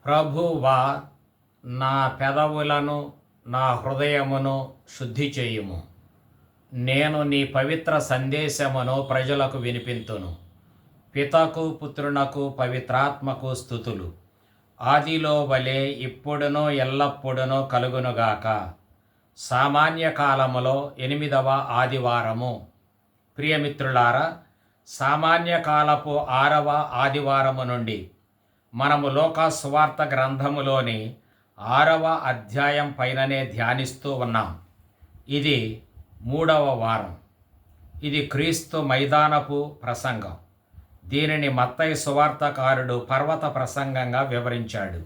ప్రభువా, నా పెదవులను నా హృదయమును శుద్ధి చేయుము. నేను నీ పవిత్ర సందేశమును ప్రజలకు వినిపింతును. పితకు పుత్రునకు పవిత్రాత్మకు స్తుతులు, ఆదిలో వలె ఇప్పుడును ఎల్లప్పుడును కలుగునుగాక. సామాన్య కాలములో 8వ ఆదివారము. ప్రియమిత్రులారా, సామాన్య కాలపు 6వ ఆదివారము నుండి మనము లూకా సువార్త గ్రంథములోని 6వ అధ్యాయం పైననే ధ్యానిస్తూ ఉన్నాం. ఇది 3వ వారం. ఇది క్రీస్తు మైదానపు ప్రసంగం. దీనిని మత్తయి సువార్తకారుడు పర్వత ప్రసంగంగా వివరించాడు.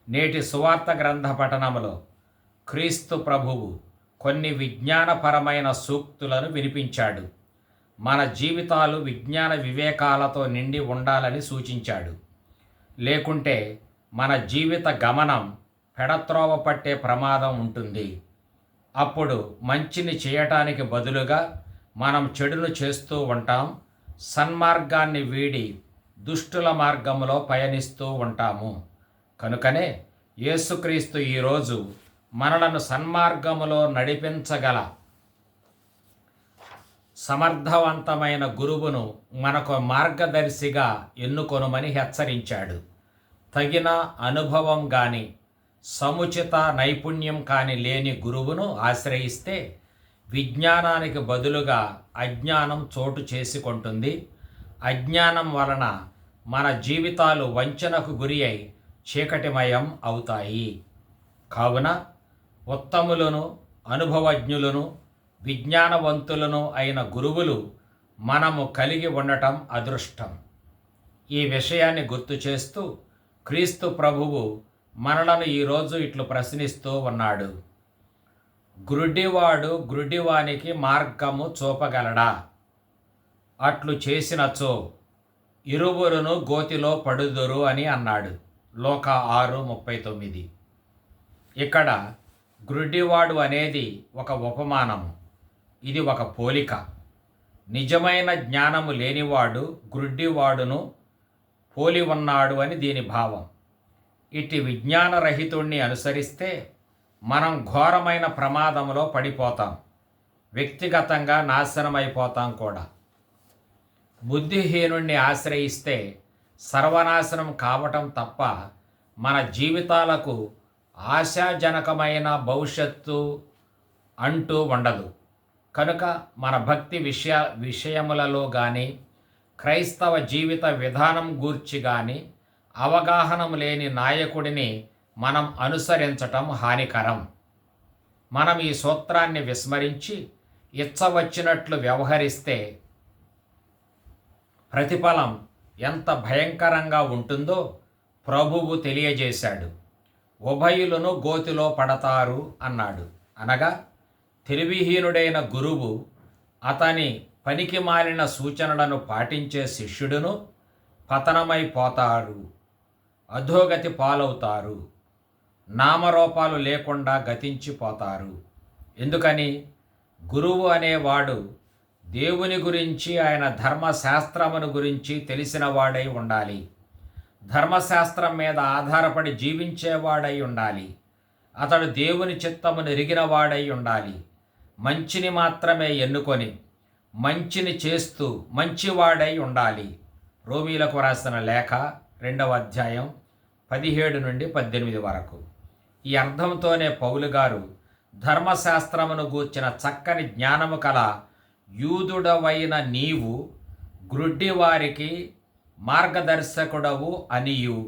నేటి సువార్త గ్రంథ పఠనములో క్రీస్తు ప్రభువు కొన్ని విజ్ఞానపరమైన సూక్తులను వినిపించాడు. మన జీవితాలు విజ్ఞాన వివేకాలతో నిండి ఉండాలని సూచించాడు. లేకుంటే మన జీవిత గమనం పెడత్రోవ పట్టే ప్రమాదం ఉంటుంది. అప్పుడు మంచిని చేయటానికి బదులుగా మనం చెడును చేస్తూ ఉంటాం. సన్మార్గాన్ని వీడి దుష్టుల మార్గంలో పయనిస్తూ ఉంటాము. కనుకనే యేసుక్రీస్తు ఈరోజు మనలను సన్మార్గములో నడిపించగల సమర్థవంతమైన గురువును మనకు మార్గదర్శిగా ఎన్నుకొనుమని హెచ్చరించాడు. తగిన అనుభవం కానీ సముచిత నైపుణ్యం కానీ లేని గురువును ఆశ్రయిస్తే విజ్ఞానానికి బదులుగా అజ్ఞానం చోటు చేసుకుంటుంది. అజ్ఞానం వలన మన జీవితాలు వంచనకు గురి అయి చీకటిమయం అవుతాయి. కావున ఉత్తములను, అనుభవజ్ఞులను, విజ్ఞానవంతులను అయిన గురువులు మనము కలిగి ఉండటం అదృష్టం. ఈ విషయాన్ని గుర్తు చేస్తూ క్రీస్తు ప్రభువు మనలను ఈరోజు ఇట్లు ప్రశ్నిస్తూ ఉన్నాడు. గ్రుడ్డివాడు గ్రుడ్డివానికి మార్గము చూపగలడా? అట్లు చేసినచో ఇరువురును గోతిలో పడుదురు అని అన్నాడు. లూకా 6:39. ఇక్కడ గ్రుడ్డివాడు అనేది ఒక ఉపమానము. ఇది ఒక పోలిక. నిజమైన జ్ఞానము లేనివాడు గ్రుడ్డివాడును పోలి ఉన్నాడు అని దీని భావం. ఇటు విజ్ఞానరహితుణ్ణి అనుసరిస్తే మనం ఘోరమైన ప్రమాదంలో పడిపోతాం. వ్యక్తిగతంగా నాశనమైపోతాం కూడా. బుద్ధిహీనుణ్ణి ఆశ్రయిస్తే సర్వనాశనం కావటం తప్ప మన జీవితాలకు ఆశాజనకమైన భవిష్యత్తు అంటూ ఉండదు. కనుక మన భక్తి విషయములలో కానీ క్రైస్తవ జీవిత విధానం గూర్చి కానీ అవగాహన లేని నాయకుడిని మనం అనుసరించటం హానికరం. మనం ఈ సూత్రాన్ని విస్మరించి ఇచ్చవచ్చినట్లు వ్యవహరిస్తే ప్రతిఫలం ఎంత భయంకరంగా ఉంటుందో ప్రభువు తెలియజేశాడు. ఉభయులను గోతిలో పడతారు అన్నాడు. అనగా తెలివిహీనుడైన గురువు అతని పనికి మాలిన సూచనలను పాటించే శిష్యుడును పతనమైపోతారు, అధోగతి పాలవుతారు, నామరూపాలు లేకుండా గతించిపోతారు. ఎందుకని? గురువు అనేవాడు దేవుని గురించి, ఆయన ధర్మశాస్త్రమును గురించి తెలిసిన వాడై ఉండాలి. ధర్మశాస్త్రం మీద ఆధారపడి జీవించేవాడై ఉండాలి. అతడు దేవుని చిత్తమును ఎరిగిన వాడై ఉండాలి. మంచిని మాత్రమే ఎన్నుకొని మంచిని చేస్తూ మంచివాడై ఉండాలి. రోమీలకు రాసిన లేఖ 2వ అధ్యాయం 17-18 వరకు. ఈ అర్థంతోనే పౌలు గారు ధర్మశాస్త్రమును గూర్చిన చక్కని జ్ఞానము కల యూదుడవైన నీవు గ్రుడ్డివారికి మార్గదర్శకుడవు అనియు,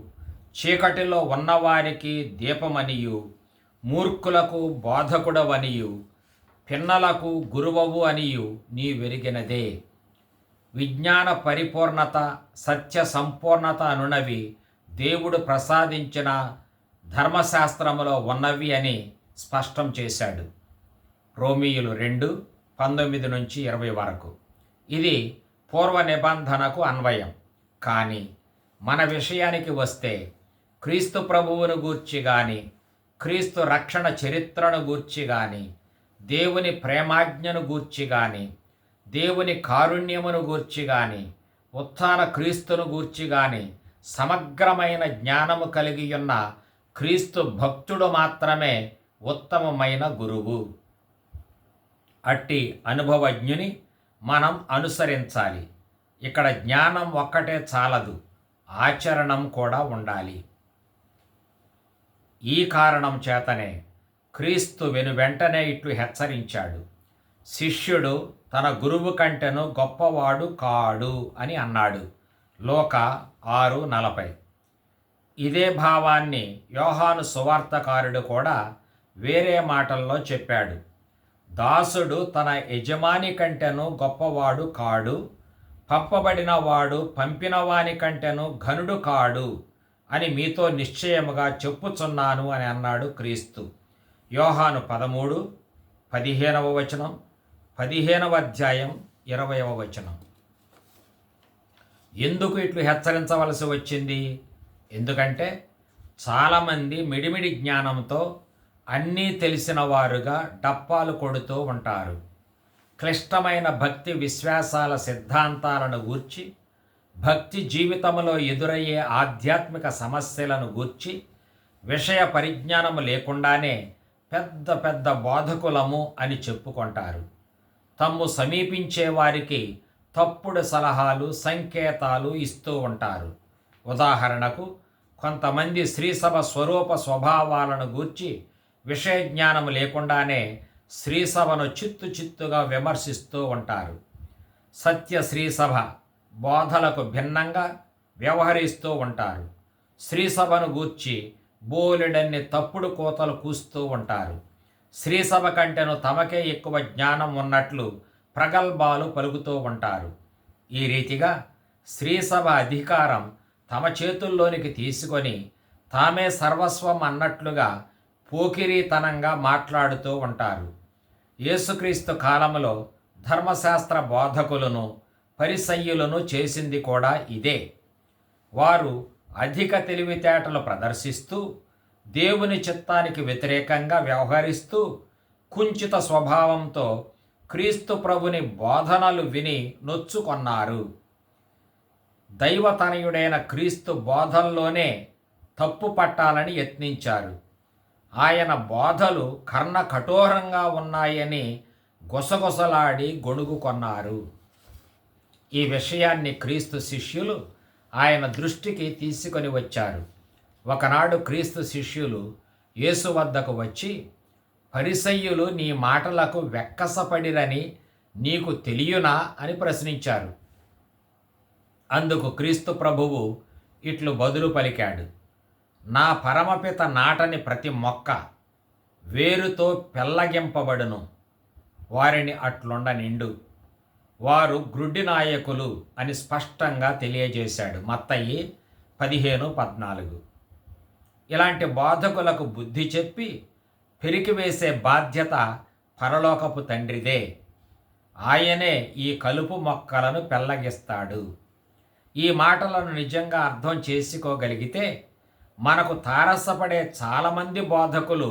చీకటిలో ఉన్నవారికి దీపమనియు, మూర్ఖులకు బోధకుడవనియు, పిన్నలకు గురువవు అనియు నీవెరిగినదే. విజ్ఞాన పరిపూర్ణత, సత్య సంపూర్ణత అనునవి దేవుడు ప్రసాదించిన ధర్మశాస్త్రములో ఉన్నవి అని స్పష్టం చేశాడు. రోమీయులు 2:19-20 వరకు. ఇది పూర్వ నిబంధనకు అన్వయం. కానీ మన విషయానికి వస్తే క్రీస్తు ప్రభువును గూర్చి కానీ, క్రీస్తు రక్షణ చరిత్రను గూర్చి కానీ, దేవుని ప్రేమాజ్ఞను గూర్చి కానీ, దేవుని కారుణ్యమును గూర్చి కానీ, ఉత్థాన క్రీస్తును గూర్చి కానీ సమగ్రమైన జ్ఞానము కలిగి ఉన్న క్రీస్తు భక్తుడు మాత్రమే ఉత్తమమైన గురువు. అట్టి అనుభవజ్ఞుని మనం అనుసరించాలి. ఇక్కడ జ్ఞానం ఒక్కటే చాలదు, ఆచరణం కూడా ఉండాలి. ఈ కారణం చేతనే క్రీస్తు వెనువెంటనే ఇట్లు హెచ్చరించాడు, శిష్యుడు తన గురువు కంటెను గొప్పవాడు కాడు అని అన్నాడు. లూకా 6:40. ఇదే భావాన్ని యోహాను సువార్తకారుడు కూడా వేరే మాటల్లో చెప్పాడు. దాసుడు తన యజమాని కంటెను గొప్పవాడు కాడు, పంపబడిన వాడు పంపిన వాని కంటెను ఘనుడు కాడు అని మీతో నిశ్చయముగా చెప్పుచున్నాను అని అన్నాడు క్రీస్తు. యోహాను 13:15 15వ అధ్యాయం 20వ. ఎందుకు ఇట్లు హెచ్చరించవలసి వచ్చింది? ఎందుకంటే చాలామంది మిడిమిడి జ్ఞానంతో అన్నీ తెలిసిన వారుగా డప్పాలు కొడుతూ ఉంటారు. క్లిష్టమైన భక్తి విశ్వాసాల సిద్ధాంతాలను గూర్చి, భక్తి జీవితంలో ఎదురయ్యే ఆధ్యాత్మిక సమస్యలను గూర్చి విషయ పరిజ్ఞానము లేకుండానే పెద్ద పెద్ద బోధకులము అని చెప్పుకుంటారు. తమ్ము సమీపించే వారికి తప్పుడు సలహాలు, సంకేతాలు ఇస్తూ ఉంటారు. ఉదాహరణకు, కొంతమంది శ్రీసభ స్వరూప స్వభావాలను గూర్చి విషయ జ్ఞానము లేకుండానే శ్రీసభను చిత్తుగా విమర్శిస్తూ ఉంటారు. సత్య శ్రీసభ బోధలకు భిన్నంగా వ్యవహరిస్తూ ఉంటారు. శ్రీసభను గూర్చి బోలెడన్ని తప్పుడు కోతలు కూస్తూ ఉంటారు. శ్రీసభ కంటేను తమకే ఎక్కువ జ్ఞానం ఉన్నట్లు ప్రగల్భాలు పలుకుతూ ఉంటారు. ఈ రీతిగా శ్రీసభ అధికారం తమ చేతుల్లోనికి తీసుకొని తామే సర్వస్వం అన్నట్లుగా పోకిరీతనంగా మాట్లాడుతూ ఉంటారు. యేసుక్రీస్తు కాలంలో ధర్మశాస్త్ర బోధకులను, పరిసయ్యులను చేసింది కూడా ఇదే. వారు అధిక తెలివితేటలు ప్రదర్శిస్తూ, దేవుని చిత్తానికి వ్యతిరేకంగా వ్యవహరిస్తూ, కుంచిత స్వభావంతో క్రీస్తు ప్రభుని బోధనలు విని నొచ్చుకొన్నారు. దైవతనయుడైన క్రీస్తు బోధల్లోనే తప్పు పట్టాలని యత్నించారు. ఆయన బోధలు కర్ణ కఠోరంగా ఉన్నాయని గుసగుసలాడి గొణుగుకొన్నారు. ఈ విషయాన్ని క్రీస్తు శిష్యులు ఆయన దృష్టికి తీసుకొని వచ్చారు. ఒకనాడు క్రీస్తు శిష్యులు యేసు వద్దకు వచ్చి, పరిసయ్యులు నీ మాటలకు వెక్కసపడిరని నీకు తెలియనా అని ప్రశ్నించారు. అందుకు క్రీస్తు ప్రభువు ఇట్లు బదులు పలికాడు, నా పరమపిత నాటని ప్రతి మొక్క వేరుతో పెల్లగింపబడును, వారిని అట్లుండనిండు. వారు గ్రుడ్డి నాయకులు అని స్పష్టంగా తెలియజేశాడు. మత్తయి 15:14. ఇలాంటి బోధకులకు బుద్ధి చెప్పి పెరికివేసే బాధ్యత పరలోకపు తండ్రిదే. ఆయనే ఈ కలుపు మొక్కలను పెల్లగిస్తాడు. ఈ మాటలను నిజంగా అర్థం చేసుకోగలిగితే మనకు తారసపడే చాలామంది బోధకులు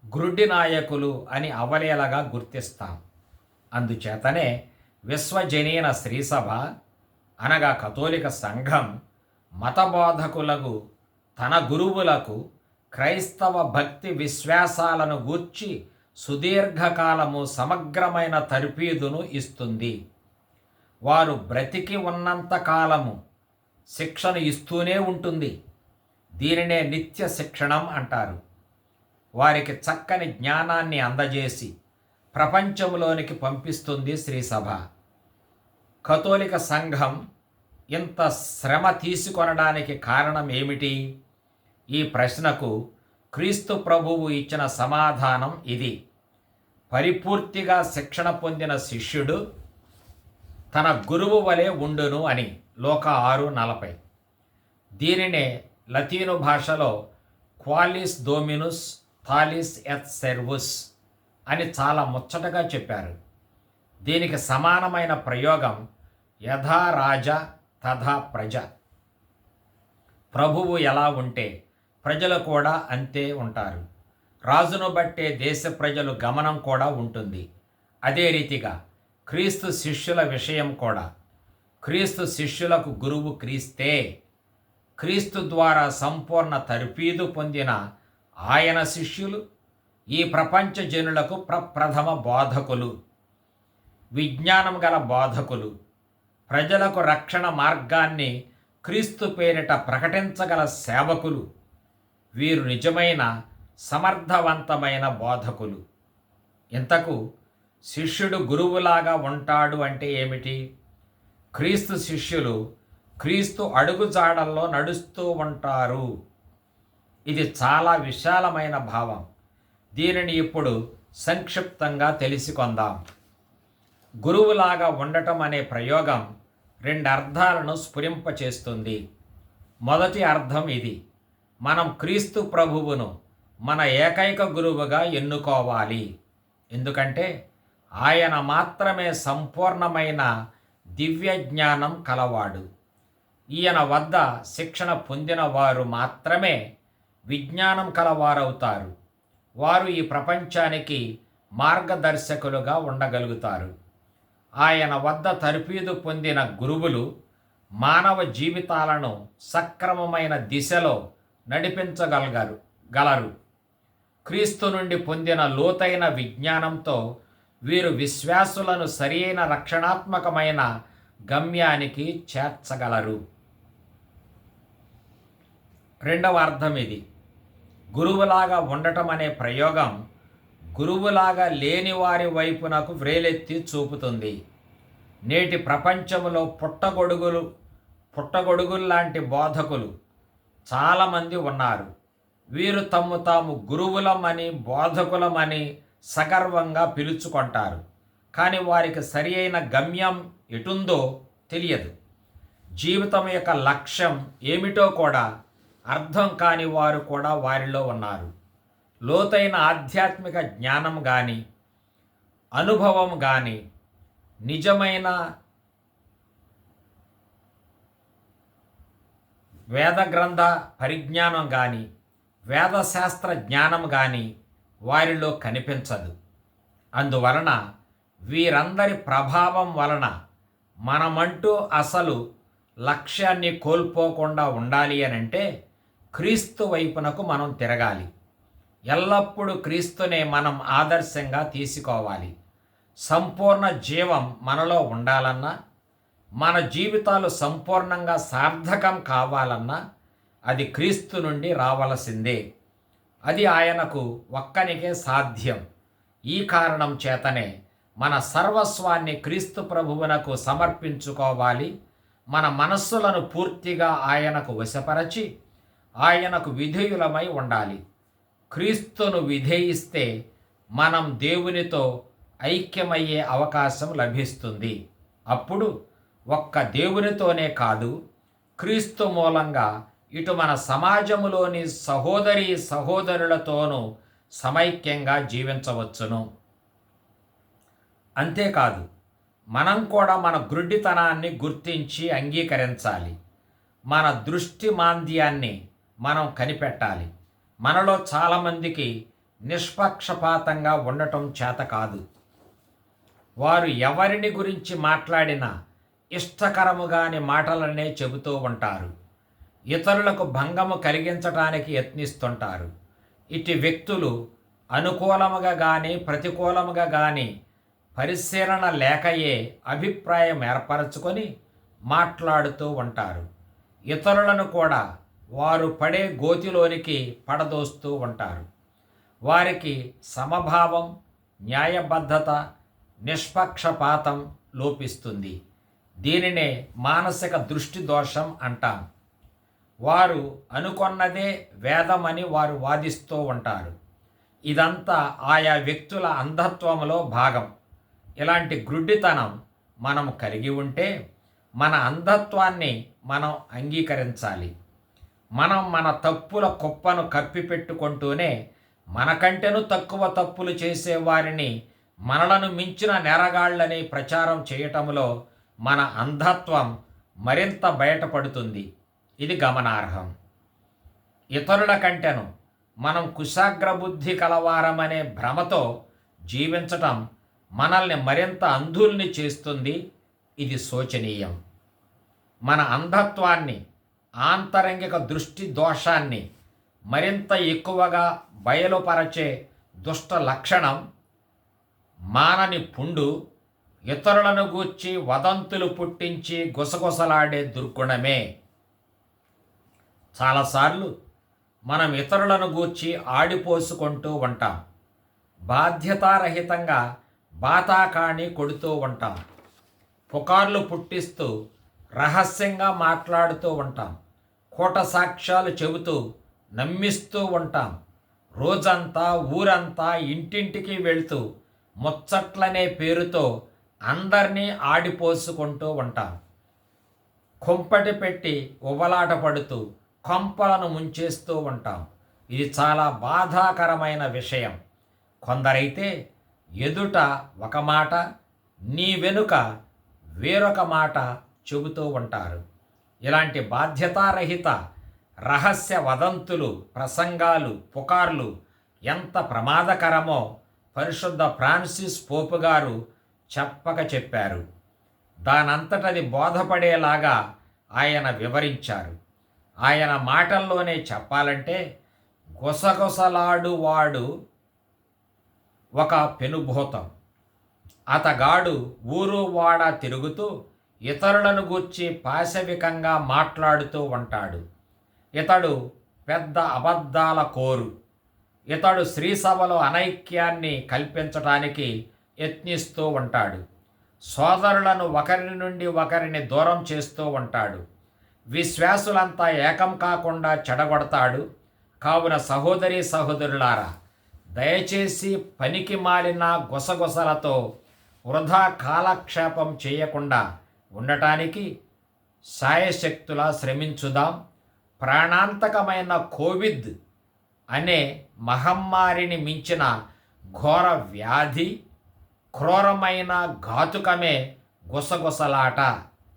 గ్రుడ్డి నాయకులు అని అవలీలగా గుర్తిస్తాం. అందుచేతనే విశ్వజనీన శ్రీసభ అనగా కథోలిక సంఘం మతబోధకులకు, తన గురువులకు క్రైస్తవ భక్తి విశ్వాసాలను గూర్చి సుదీర్ఘకాలము సమగ్రమైన తర్ఫీదును ఇస్తుంది. వారు బ్రతికి ఉన్నంత కాలము శిక్షణ ఇస్తూనే ఉంటుంది. దీనినే నిత్య శిక్షణం అంటారు. వారికి చక్కని జ్ఞానాన్ని అందజేసి ప్రపంచంలోనికి పంపిస్తుంది శ్రీసభ. కథోలిక సంఘం ఇంత శ్రమ తీసుకొనడానికి కారణం ఏమిటి? ఈ ప్రశ్నకు క్రీస్తు ప్రభువు ఇచ్చిన సమాధానం ఇది. పరిపూర్తిగా శిక్షణ పొందిన శిష్యుడు తన గురువు వలె ఉండును అని. లూకా 6:40. దీనినే లతీను భాషలో క్వాలిస్ డోమినుస్ థాలిస్ ఎత్ సెర్వుస్ అని చాలా ముచ్చటగా చెప్పారు. దీనికి సమానమైన ప్రయోగం యథా రాజ తథా ప్రజ. ప్రభువు ఎలా ఉంటే ప్రజలు కూడా అంతే ఉంటారు. రాజును బట్టే దేశ ప్రజలు గమనం కూడా ఉంటుంది. అదే రీతిగా క్రీస్తు శిష్యుల విషయం కూడా. క్రీస్తు శిష్యులకు గురువు క్రీస్తే. క్రీస్తు ద్వారా సంపూర్ణ తర్ఫీదు పొందిన ఆయన శిష్యులు ఈ ప్రపంచ జనులకు ప్రప్రథమ బోధకులు, విజ్ఞానం గల బోధకులు, ప్రజలకు రక్షణ మార్గాన్ని క్రీస్తు పేరిట ప్రకటించగల సేవకులు. వీరు నిజమైన సమర్థవంతమైన బోధకులు. ఇంతకు శిష్యుడు గురువులాగా ఉంటాడు అంటే ఏమిటి? క్రీస్తు శిష్యులు క్రీస్తు అడుగుజాడల్లో నడుస్తూ ఉంటారు. ఇది చాలా విశాలమైన భావం. దీనిని ఇప్పుడు సంక్షిప్తంగా తెలుసుకొందాం. గురువులాగా ఉండటం అనే ప్రయోగం రెండు అర్థాలను స్ఫురింపచేస్తుంది. మొదటి అర్థం ఇది: మనం క్రీస్తు ప్రభువును మన ఏకైక గురువుగా ఎన్నుకోవాలి. ఎందుకంటే ఆయన మాత్రమే సంపూర్ణమైన దివ్య జ్ఞానం కలవాడు. ఈయన వద్ద శిక్షణ పొందిన వారు మాత్రమే విజ్ఞానం కలవారవుతారు. వారు ఈ ప్రపంచానికి మార్గదర్శకులుగా ఉండగలుగుతారు. ఆయన వద్ద తర్ఫీదు పొందిన గురువులు మానవ జీవితాలను సక్రమమైన దిశలో నడిపించగలరు. క్రీస్తు నుండి పొందిన లోతైన విజ్ఞానంతో వీరు విశ్వాసులను సరియైన రక్షణాత్మకమైన గమ్యానికి చేర్చగలరు. రెండవ అర్థం ఇది: గురువులాగా ఉండటం అనే ప్రయోగం గురువులాగా లేని వారి వైపునకు వ్రేలెత్తి చూపుతుంది. నేటి ప్రపంచంలో పుట్టగొడుగుల్లాంటి బోధకులు చాలామంది ఉన్నారు. వీరు తమ్ము తాము గురువులమని బోధకులమని సగర్వంగా పిలుచుకుంటారు. కానీ వారికి సరి అయిన గమ్యం ఎటుందో తెలియదు. జీవితం యొక్క లక్ష్యం ఏమిటో కూడా అర్థం కాని వారు కూడా వారిలో ఉన్నారు. లోతైన ఆధ్యాత్మిక జ్ఞానం కానీ, అనుభవం కానీ, నిజమైన వేద గ్రంథ పరిజ్ఞానం కానీ, వేదశాస్త్ర జ్ఞానం కానీ వారిలో కనిపించదు. అందువలన వీరందరి ప్రభావం వలన మనమంటూ అసలు లక్ష్యాన్ని కోల్పోకుండా ఉండాలి అనంటే క్రీస్తు వైపునకు మనం తిరగాలి. ఎల్లప్పుడూ క్రీస్తునే మనం ఆదర్శంగా తీసుకోవాలి. సంపూర్ణ జీవం మనలో ఉండాలన్నా, మన జీవితాలు సంపూర్ణంగా సార్థకం కావాలన్నా అది క్రీస్తు నుండి రావలసిందే. అది ఆయనకు ఒక్కనికే సాధ్యం. ఈ కారణం చేతనే మన సర్వస్వాన్ని క్రీస్తు ప్రభువునకు సమర్పించుకోవాలి. మన మనస్సులను పూర్తిగా ఆయనకు వశపరచి ఆయనకు విధేయులమై ఉండాలి. క్రీస్తును విధేయిస్తే మనం దేవునితో ఐక్యమయ్యే అవకాశం లభిస్తుంది. అప్పుడు ఒక్క దేవునితోనే కాదు, క్రీస్తు మూలంగా ఇటు మన సమాజములోని సహోదరీ సహోదరులతోనూ సమైక్యంగా జీవించవచ్చును. అంతేకాదు, మనం కూడా మన గ్రుడ్డితనాన్ని గుర్తించి అంగీకరించాలి. మన దృష్టి మాంద్యాన్ని మనం కనిపెట్టాలి. మనలో చాలామందికి నిష్పక్షపాతంగా ఉండటం చేత కాదు. వారు ఎవరిని గురించి మాట్లాడినా ఇష్టకరముగాని మాటలనే చెబుతూ ఉంటారు. ఇతరులకు భంగము కలిగించడానికి యత్నిస్తుంటారు. ఇటు వ్యక్తులు అనుకూలముగా కానీ ప్రతికూలముగా కానీ పరిశీలన లేకయే అభిప్రాయం ఏర్పరచుకొని మాట్లాడుతూ ఉంటారు. ఇతరులను కూడా వారు పడే గోతిలోనికి పడదోస్తూ ఉంటారు. వారికి సమభావం, న్యాయబద్ధత, నిష్పక్షపాతం లోపిస్తుంది. దీనినే మానసిక దృష్టి దోషం అంటాం. వారు అనుకొన్నదే వేదమని వారు వాదిస్తూ ఉంటారు. ఇదంతా ఆయా వ్యక్తుల అంధత్వంలో భాగం. ఇలాంటి గ్రుడ్డితనం మనం కలిగి ఉంటే మన అంధత్వాన్ని మనం అంగీకరించాలి. మనం మన తప్పుల కుప్పను కప్పిపెట్టుకుంటూనే మనకంటేను తక్కువ తప్పులు చేసేవారిని మనలను మించిన నెరగాళ్ళని ప్రచారం చేయటంలో మన అంధత్వం మరింత బయటపడుతుంది. ఇది గమనార్హం. ఇతరుల కంటేను మనం కుశాగ్రబుద్ధి కలవారమనే భ్రమతో జీవించటం మనల్ని మరింత అంధుల్ని చేస్తుంది. ఇది శోచనీయం. మన అంధత్వాన్ని ఆంతరంగిక దృష్టి దోషాన్ని మరింత ఎక్కువగా బయలుపరచే దుష్ట లక్షణం మానని పుండు, ఇతరులను గూర్చి వదంతులు పుట్టించి గుసగుసలాడే దుర్గుణమే. చాలాసార్లు మనం ఇతరులను గూర్చి ఆడిపోసుకుంటూ ఉంటాం. బాధ్యతారహితంగా బాతాకాణి కొడుతూ ఉంటాం. పుకార్లు పుట్టిస్తూ రహస్యంగా మాట్లాడుతూ ఉంటాం. కూట సాక్ష్యాలు చెబుతూ నమ్మిస్తూ ఉంటాం. రోజంతా ఊరంతా ఇంటింటికి వెళ్తూ ముచ్చట్లనే పేరుతో అందరినీ ఆడిపోసుకుంటూ ఉంటాం. కుంపటి పెట్టి ఉబలాట పడుతూ కొంపలను ముంచేస్తూ ఉంటాం. ఇది చాలా బాధాకరమైన విషయం. కొందరైతే ఎదుట ఒక మాట, నీ వెనుక వేరొక మాట చెబుతూ ఉంటారు. ఇలాంటి బాధ్యతారహిత రహస్య వదంతులు, ప్రసంగాలు, పుకార్లు ఎంత ప్రమాదకరమో పరిశుద్ధ ఫ్రాన్సిస్ పోపు గారు చెప్పక చెప్పారు. దానంతటది బోధపడేలాగా ఆయన వివరించారు. ఆయన మాటల్లోనే చెప్పాలంటే, గుసగుసలాడువాడు ఒక పెనుభూతం. అతగాడు ఊరు వాడ తిరుగుతూ ఇతరులను గూర్చి పాశవికంగా మాట్లాడుతూ ఉంటాడు. ఇతడు పెద్ద అబద్ధాల కోరు. ఇతడు శ్రీసభలో అనైక్యాన్ని కల్పించటానికి యత్నిస్తూ ఉంటాడు. సోదరులను ఒకరి నుండి ఒకరిని దూరం చేస్తూ ఉంటాడు. విశ్వాసులంతా ఏకం కాకుండా చెడగొడతాడు. కావున సహోదరి సహోదరులారా, దయచేసి పనికి మాలిన గుసగుసలతో వృధా కాలక్షేపం చేయకుండా ఉండటానికి శాయశక్తులా శ్రమించుదాం. ప్రాణాంతకమైన కోవిడ్ అనే మహమ్మారిని మించిన ఘోర వ్యాధి, క్రూరమైన ఘాతుకమే గుసగుసలాట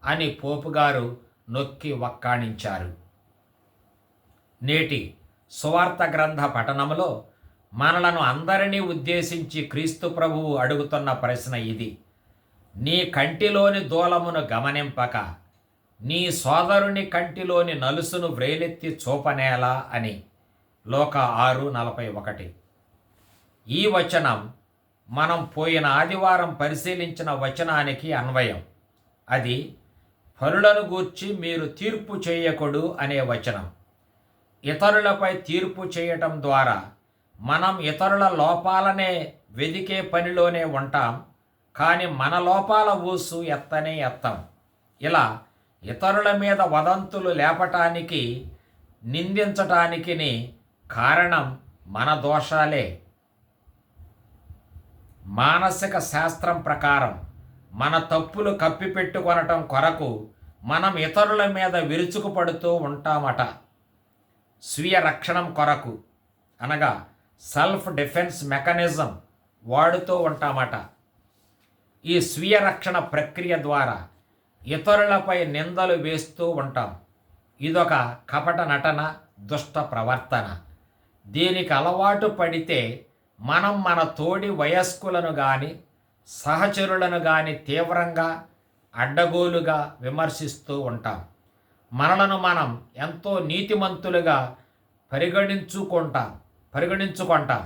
అని పోపుగారు నొక్కి వక్కాణించారు. నేటి సువార్త గ్రంథ పఠనంలో మనలను అందరినీ ఉద్దేశించి క్రీస్తు ప్రభువు అడుగుతున్న ప్రశ్న ఇది: నీ కంటిలోని దూలమును గమనింపక నీ సోదరుని కంటిలోని నలుసును వ్రేలెత్తి చూపనేలా అని. లోక 6:41. ఈ వచనం మనం పోయిన ఆదివారం పరిశీలించిన వచనానికి అన్వయం. అది పరులను గూర్చి మీరు తీర్పు చేయకూడదు అనే వచనం. ఇతరులపై తీర్పు చేయటం ద్వారా మనం ఇతరుల లోపాలనే వెదికే పనిలోనే ఉంటాం, కానీ మన లోపాల ఊసు ఎత్తనే ఎత్తం. ఇలా ఇతరుల మీద వదంతులు లేపటానికి, నిందించటానికి కారణం మన దోషాలే. మానసిక శాస్త్రం ప్రకారం మన తప్పులు కప్పిపెట్టుకొనటం కొరకు మనం ఇతరుల మీద విరుచుకుపడుతూ ఉంటామట. స్వీయ రక్షణం కొరకు, అనగా సెల్ఫ్ డిఫెన్స్ మెకానిజం వాడుతూ ఉంటామట. ఈ స్వీయ రక్షణ ప్రక్రియ ద్వారా ఇతరులపై నిందలు వేస్తూ ఉంటాం. ఇదొక కపట నటన, దుష్ట ప్రవర్తన. దీనికి అలవాటు పడితే మనం మన తోడి వయస్కులను కానీ సహచరులను కానీ తీవ్రంగా అడ్డగోలుగా విమర్శిస్తూ ఉంటాం. మనలను మనం ఎంతో నీతిమంతులుగా పరిగణించుకుంటాం.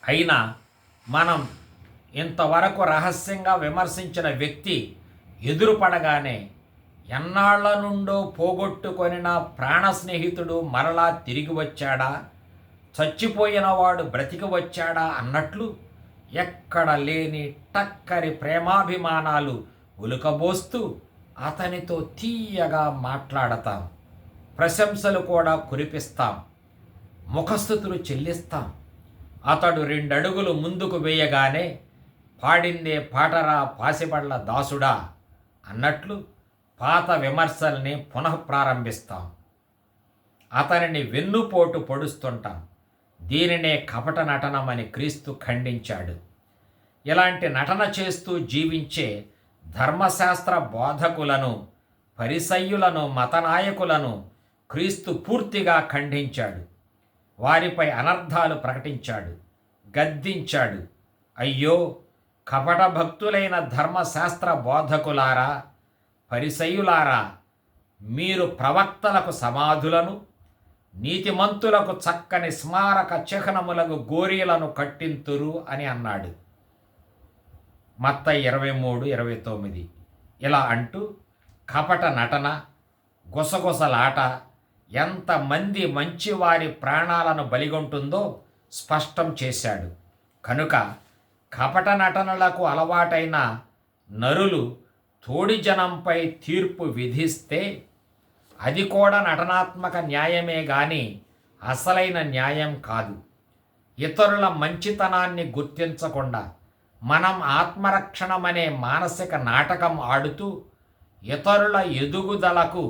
అయినా మనం ఇంతవరకు రహస్యంగా విమర్శించిన వ్యక్తి ఎదురుపడగానే ఎన్నాళ్ల నుండో పోగొట్టుకొనిన ప్రాణ స్నేహితుడు మరలా తిరిగి వచ్చాడా, చచ్చిపోయిన వాడు బ్రతికి వచ్చాడా అన్నట్లు ఎక్కడ లేని టక్కరి ప్రేమాభిమానాలు ఉలుకబోస్తూ అతనితో తీయగా మాట్లాడతాం. ప్రశంసలు కూడా కురిపిస్తాం. ముఖస్థుతులు చెల్లిస్తాం. అతడు 2 అడుగులు ముందుకు వేయగానే పాడిందే పాటరా పాసిపడ్ల దాసుడా అన్నట్లు పాత విమర్శల్ని పునఃప్రారంభిస్తాం. అతనిని వెన్నుపోటు పొడుస్తుంటాం. దీనినే కపట నటనమని క్రీస్తు ఖండించాడు. ఇలాంటి నటన చేస్తూ జీవించే ధర్మశాస్త్ర బోధకులను, పరిసయ్యులను, మతనాయకులను క్రీస్తు పూర్తిగా ఖండించాడు. వారిపై అనర్థాలు ప్రకటించాడు, గద్దించాడు. అయ్యో, కపట భక్తులైన ధర్మశాస్త్ర బోధకులారా, పరిసయ్యులారా, మీరు ప్రవక్తలకు సమాధులను, నీతిమంతులకు చక్కని స్మారక చిహ్నములకు గోరీలను కట్టింతురు అని అన్నాడు. మత్తయి 23:29. ఇలా అంటూ కపట నటన, గుసగుసలాట ఎంతమంది మంచివారి ప్రాణాలను బలిగొంటుందో స్పష్టం చేశాడు. కనుక కపట నటనలకు అలవాటైన నరులు తోడి జనంపై తీర్పు విధిస్తే అది కూడా నటనాత్మక న్యాయమే గాని అసలైన న్యాయం కాదు. ఇతరుల మంచితనాన్ని గుర్తించకుండా మనం ఆత్మరక్షణమనే మానసిక నాటకం ఆడుతూ ఇతరుల ఎదుగుదలకు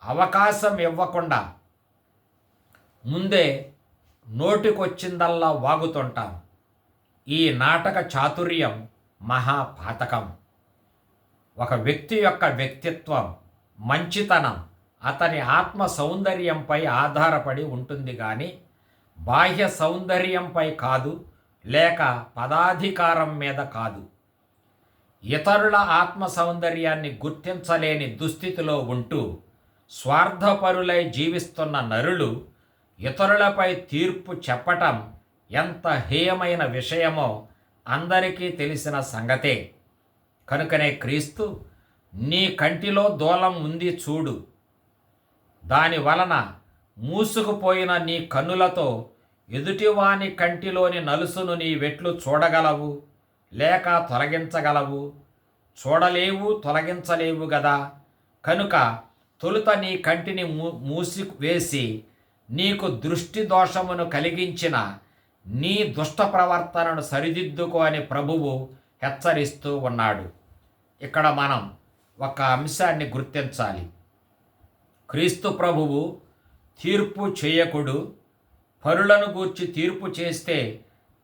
అవకాశం ఇవ్వకుండా ముందే నోటికొచ్చిందల్లా వాగుతుంటాం. ఈ నాటక చాతుర్యం మహాపాతకం. ఒక వ్యక్తి యొక్క వ్యక్తిత్వం, మంచితనం అతని ఆత్మ సౌందర్యంపై ఆధారపడి ఉంటుంది కానీ బాహ్య సౌందర్యంపై కాదు, లేక పదాధికారం మీద కాదు. ఇతరుల ఆత్మ సౌందర్యాన్ని గుర్తించలేని దుస్థితిలో ఉంటూ స్వార్థపరులై జీవిస్తున్న నరులు ఇతరులపై తీర్పు చెప్పటం ఎంత హేయమైన విషయమో అందరికీ తెలిసిన సంగతే. కనుకనే క్రీస్తు, నీ కంటిలో దూలం ఉంది చూడు, దాని వలన మూసుకుపోయిన నీ కన్నులతో ఎదుటివాని కంటిలోని నలుసును నీ వెట్లు చూడగలవు లేక తొలగించగలవు? చూడలేవు, తొలగించలేవు గదా. కనుక తొలుత నీ కంటిని మూసివేసి నీకు దృష్టి దోషమును కలిగించిన నీ దుష్ట ప్రవర్తనను సరిదిద్దుకో అని ప్రభువు హెచ్చరిస్తూ ఉన్నాడు. ఇక్కడ మనం ఒక అంశాన్ని గుర్తించాలి. క్రీస్తు ప్రభువు తీర్పు చేయకుడు, పరులను గూర్చి తీర్పు చేస్తే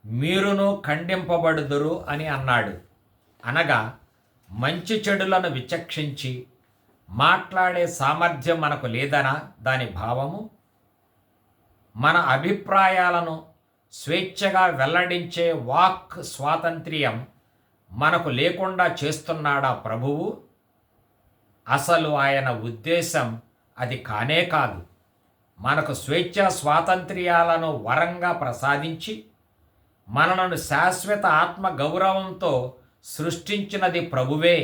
మీరును ఖండింపబడుదురు అని అన్నాడు. అనగా మంచి చెడులను విచక్షించి మాట్లాడే సామర్థ్యం మనకు లేదనా దాని భావము? మన అభిప్రాయాలను స్వేచ్ఛగా వెల్లడించే వాక్ స్వాతంత్ర్యం మనకు లేకుండా చేస్తున్నాడా ప్రభువు? అసలు ఆయన ఉద్దేశం అది కానే కాదు. మనకు స్వేచ్ఛ స్వాతంత్ర్యాలను వరంగా ప్రసాదించి మనలను శాశ్వత ఆత్మ గౌరవంతో సృష్టించినది ప్రభువే.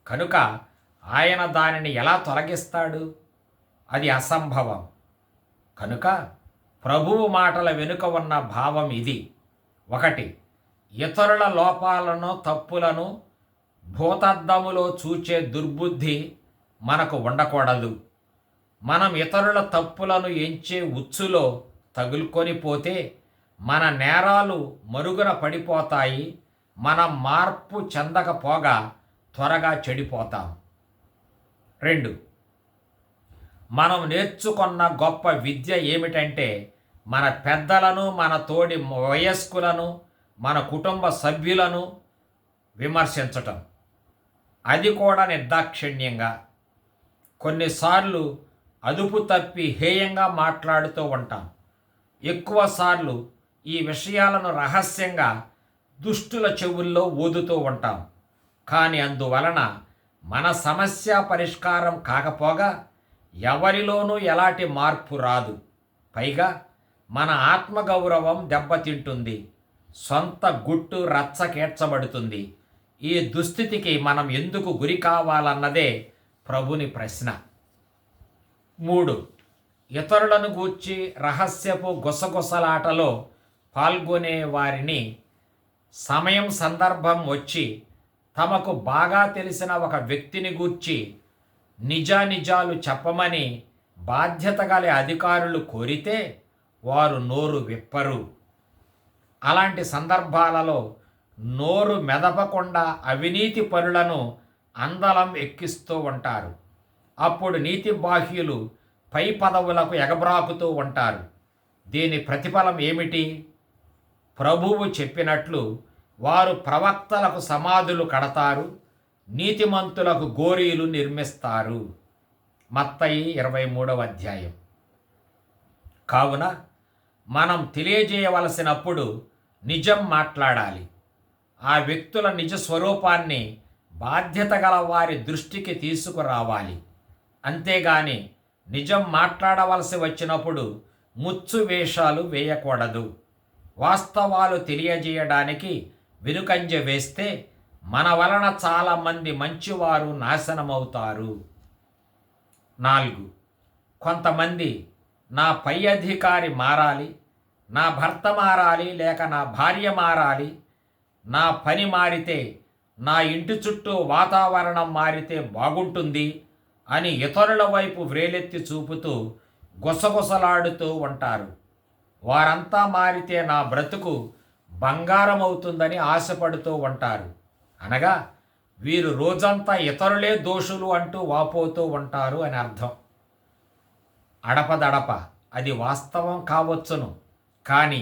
కనుక ఆయన దానిని ఎలా తొలగిస్తాడు? అది అసంభవం. కనుక ప్రభువు మాటల వెనుక ఉన్న భావం ఇది. 1. ఇతరుల లోపాలను, తప్పులను భూతద్దములో చూచే దుర్బుద్ధి మనకు ఉండకూడదు. మనం ఇతరుల తప్పులను ఎంచే ఉచ్చులో తగులుకొని పోతే మన నేరాలు మరుగున పడిపోతాయి. మనం మార్పు చెందకపోగా త్వరగా చెడిపోతాం. 2. మనం నేర్చుకున్న గొప్ప విద్య ఏమిటంటే మన పెద్దలను, మన తోడి వయస్కులను, మన కుటుంబ సభ్యులను విమర్శించటం. అది కూడా నిర్దాక్షిణ్యంగా. కొన్నిసార్లు అదుపు తప్పి హేయంగా మాట్లాడుతూ ఉంటాం. ఎక్కువసార్లు ఈ విషయాలను రహస్యంగా దుష్టుల చెవుల్లో ఊదుతూ ఉంటాం. కానీ అందువలన మన సమస్య పరిష్కారం కాకపోగా ఎవరిలోనూ ఎలాంటి మార్పు రాదు. పైగా మన ఆత్మగౌరవం దెబ్బతింటుంది. సొంత గుట్టు రచ్చకేర్చబడుతుంది. ఈ దుస్థితికి మనం ఎందుకు గురి కావాలన్నదే ప్రభుని ప్రశ్న. 3. ఇతరులను గూర్చి రహస్యపు గుసగుసలాటలో పాల్గొనే వారిని సమయం సందర్భం వచ్చి తమకు బాగా తెలిసిన ఒక వ్యక్తిని గూర్చి నిజానిజాలు చెప్పమని బాధ్యత గల అధికారులు కోరితే వారు నోరు విప్పరు. అలాంటి సందర్భాలలో నోరు మెదపకుండా అవినీతి పరులను అందలం ఎక్కిస్తూ ఉంటారు. అప్పుడు నీతి బాహ్యులు పై పదవులకు ఎగబ్రాకుతూ ఉంటారు. దీని ప్రతిఫలం ఏమిటి? ప్రభువు చెప్పినట్లు వారు ప్రవక్తలకు సమాధులు కడతారు, నీతిమంతులకు గోరీలు నిర్మిస్తారు. మత్తయి 23:వ. కావున మనం తెలియజేయవలసినప్పుడు నిజం మాట్లాడాలి. ఆ వ్యక్తుల నిజ స్వరూపాన్ని బాధ్యత గల వారి దృష్టికి తీసుకురావాలి. అంతేగాని నిజం మాట్లాడవలసి వచ్చినప్పుడు ముచ్చు వేషాలు వేయకూడదు. వాస్తవాలు తెలియజేయడానికి వెనుకంజ వేస్తే మన వలన చాలామంది మంచివారు నాశనమవుతారు. 4. కొంతమంది నా పై అధికారి మారాలి, నా భర్త మారాలి, లేక నా భార్య మారాలి, నా పని మారితే, నా ఇంటి చుట్టూ వాతావరణం మారితే బాగుంటుంది అని ఇతరుల వైపు వ్రేలెత్తి చూపుతూ గుసగుసలాడుతూ ఉంటారు. వారంతా మారితే నా బ్రతుకు బంగారం అవుతుందని ఆశపడుతూ ఉంటారు. అనగా వీరు రోజంతా ఇతరులే దోషులు అంటూ వాపోతూ ఉంటారు అని అర్థం. అడపదడప అది వాస్తవం కావచ్చును, కానీ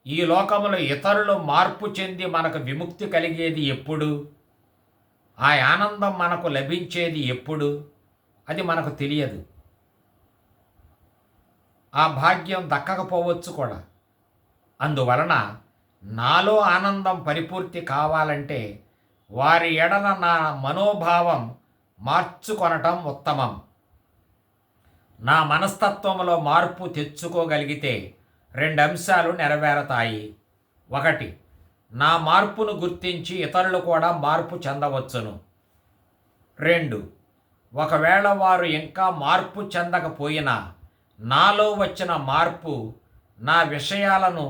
ఈ లోకములో ఇతరులు మార్పు చెంది మనకు విముక్తి కలిగేది ఎప్పుడు? ఆ ఆనందం మనకు లభించేది ఎప్పుడు? అది మనకు తెలియదు. ఆ భాగ్యం దక్కకపోవచ్చు కూడా. అందువలన నాలో ఆనందం పరిపూర్తి కావాలంటే వారి ఎడల నా మనోభావం మార్చుకొనటం ఉత్తమం. నా మనస్తత్వంలో మార్పు తెచ్చుకోగలిగితే 2 అంశాలు నెరవేరతాయి. 1. నా మార్పును గుర్తించి ఇతరులు కూడా మార్పు చెందవచ్చును. 2. ఒకవేళ వారు ఇంకా మార్పు చెందకపోయినా నాలో వచ్చిన మార్పు నా విషయాలను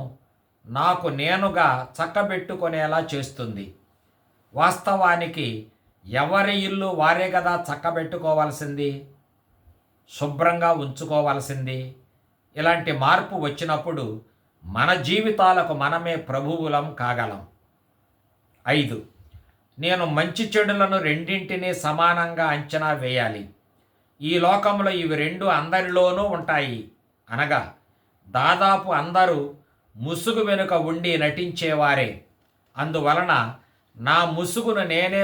నాకు నేనుగా చక్కబెట్టుకునేలా చేస్తుంది. వాస్తవానికి ఎవరి ఇల్లు వారే కదా చక్కబెట్టుకోవాల్సింది, శుభ్రంగా ఉంచుకోవాల్సింది. ఇలాంటి మార్పు వచ్చినప్పుడు మన జీవితాలకు మనమే ప్రభువులం కాగలం. 5. నేను మంచి చెడులను రెండింటినీ సమానంగా అంచనా వేయాలి. ఈ లోకంలో ఇవి 2 అందరిలోనూ ఉంటాయి. అనగా దాదాపు అందరూ ముసుగు వెనుక ఉండి నటించేవారే. అందువలన నా ముసుగును నేనే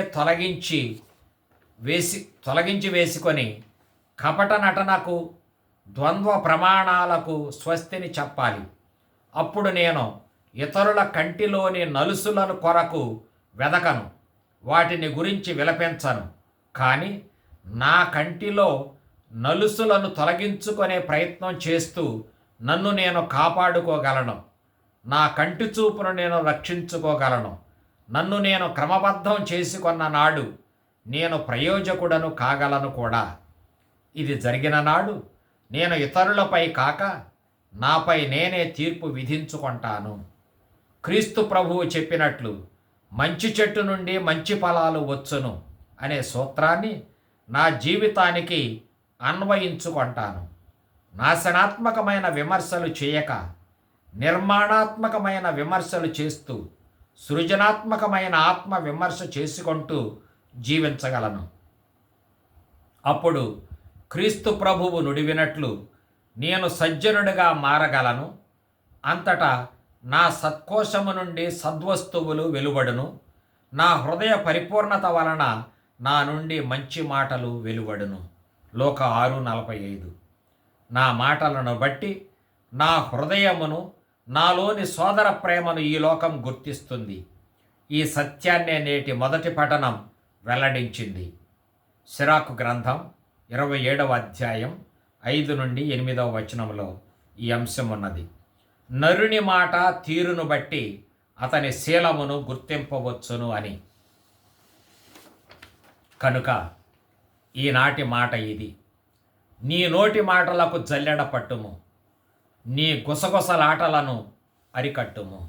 తొలగించి వేసుకొని కపట నటనకు, ద్వంద్వ ప్రమాణాలకు స్వస్తిని చెప్పాలి. అప్పుడు నేను ఇతరుల కంటిలోని నలుసులను కొరకు వెదకను, వాటిని గురించి విలపించను. కానీ నా కంటిలో నలుసులను తొలగించుకునే ప్రయత్నం చేస్తూ నన్ను నేను కాపాడుకోగలను. నా కంటి చూపును నేను రక్షించుకోగలను. నన్ను నేను క్రమబద్ధం చేసుకున్న నాడు నేను ప్రయోజకుడను కాగలను కూడా. ఇది జరిగిన నాడు నేను ఇతరులపై కాక నాపై నేనే తీర్పు విధించుకుంటాను. క్రీస్తు ప్రభువు చెప్పినట్లు మంచి చెట్టు నుండి మంచి ఫలాలు వచ్చును అనే సూత్రాన్ని నా జీవితానికి అన్వయించుకుంటాను. నాశనాత్మకమైన విమర్శలు చేయక నిర్మాణాత్మకమైన విమర్శలు చేస్తూ సృజనాత్మకమైన ఆత్మ విమర్శ చేసుకుంటూ జీవించగలను. అప్పుడు క్రీస్తు ప్రభువు నుడివినట్లు నేను సజ్జనుడిగా మారగలను. అంతటా నా సత్కోశము నుండి సద్వస్తువులు వెలువడును. నా హృదయ పరిపూర్ణత వలన నా నుండి మంచి మాటలు వెలువడును. లోక 6:45. నా మాటలను బట్టి నా హృదయమును, నాలోని సోదర ప్రేమను ఈ లోకం గుర్తిస్తుంది. ఈ సత్యాన్నే నేటి మొదటి పఠనం వెల్లడించింది. సిరాకు గ్రంథం 27వ అధ్యాయం 5 నుండి 8వ వచనంలో ఈ అంశం ఉన్నది. నరుని మాట తీరును బట్టి అతని శీలమును గుర్తింపవచ్చును అని. కనుక ఈనాటి మాట ఇది: నీ నోటి మాటలకు జల్లెడ పట్టుము, నీ గుసగుసలాటలను అరికట్టుము.